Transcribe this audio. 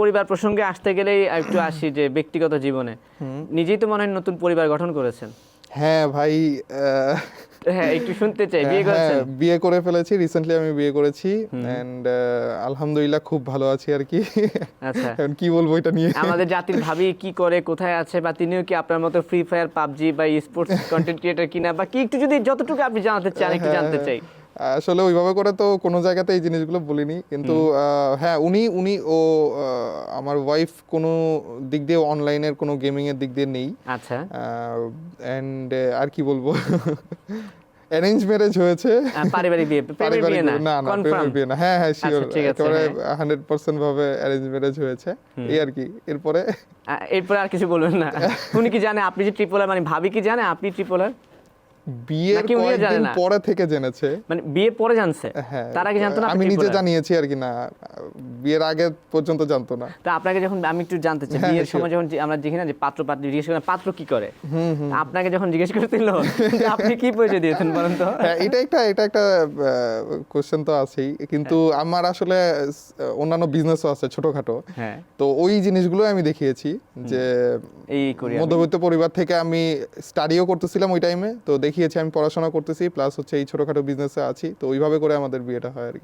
পরিবার প্রসঙ্গে আসতে গেলেই একটু আসি যে ব্যক্তিগত জীবনে নিজেই তো মনে হয় নতুন পরিবার গঠন করেছেন। হ্যাঁ ভাই, হ্যাঁ, একটু শুনতে চাই। বিয়ে হ্যাঁ করেছেন? বিয়ে করে ফেলেছি, রিসেন্টলি আমি বিয়ে করেছি হুম। এন্ড আলহামদুলিল্লাহ খুব ভালো আছি আর কি। আচ্ছা, এখন কি বলবো এটা নিয়ে। আমাদের জাতির ভাবি কি করে, কোথায় আছে, বা তিনিও কি আপনার মতো ফ্রি ফায়ার, পাবজি বা স্পোর্টস কন্টেন্ট ক্রিয়েটর কিনা, বা কি একটু যদি যতটুকু আপনি জানাতে চান একটু হ্যাঁ, জানতে হ্যাঁ। চাই। আসলে ওইভাবে করে তো কোনো জায়গাতে এই জিনিসগুলো বলিনি, কিন্তু হ্যাঁ উনি উনি ও আমার ওয়াইফ কোনো দিক দিয়ে অনলাইনের কোনো গেমিং এর দিক দিয়ে নেই। আচ্ছা, এন্ড আর কি বলবো, অ্যারেঞ্জ ম্যারেজ হয়েছে। পারিবারিক বিয়ে, প্রেমের পারিবারিক বিয়ে না? না না, কনফার্ম? প্রেমের বিয়ে না। হ্যাঁ হ্যাঁ শিওর, আচ্ছা, ঠিক আছে, একেবারে হ্যাঁ। 100% ভাবে অ্যারেঞ্জ ম্যারেজ হয়েছে। এই আর কি। এরপরে এরপরে আর কিছু বলবেন না? উনি কি জানে আপনি যে ট্রিপলার, মানে ভাবি কি জানে আপনি ট্রিপলার? বিয়ের নাকি উনিও জানে কয়েকদিন না? পরে থেকে জেনেছে। মানে বিয়ে পরে জানছে? হ্যাঁ, তার আগে জানতো না আপনি আমি নিজে tripolar? জানিয়েছি আর কি। না, বিয়ের আগে পর্যন্ত জানতো না। তা আপনাকে যখন আমি একটু জানতে চাই, হ্যাঁ, বিয়ের sure. সময় যখন আমরা দেখি না যে পাত্র পাত্রী জিজ্ঞেস করেন পাত্র কি করে, তা আপনাকে যখন জিজ্ঞেস করছিল যে আপনি কি পরিচয় দিয়েছেন বলেন তো? হ্যাঁ, এটা একটা কোশ্চেন তো আছেই, কিন্তু আমার আসলে অন্যান্য বিজনেসও আছে ছোটখাটো। হ্যাঁ, তো ওই জিনিসগুলো আমি দেখিয়েছি যে এই করি আমি। মধ্যবিত্ত পরিবার থেকে আমি স্টাডিও করতেছিলাম ওই টাইমে, তো দেখিয়েছি আমি পড়াশোনা করতেছি প্লাস হচ্ছে এই ছোটখাটো বিজনেসে আছি, তো ওইভাবে করে আমাদের বিয়েটা হয় আর কি।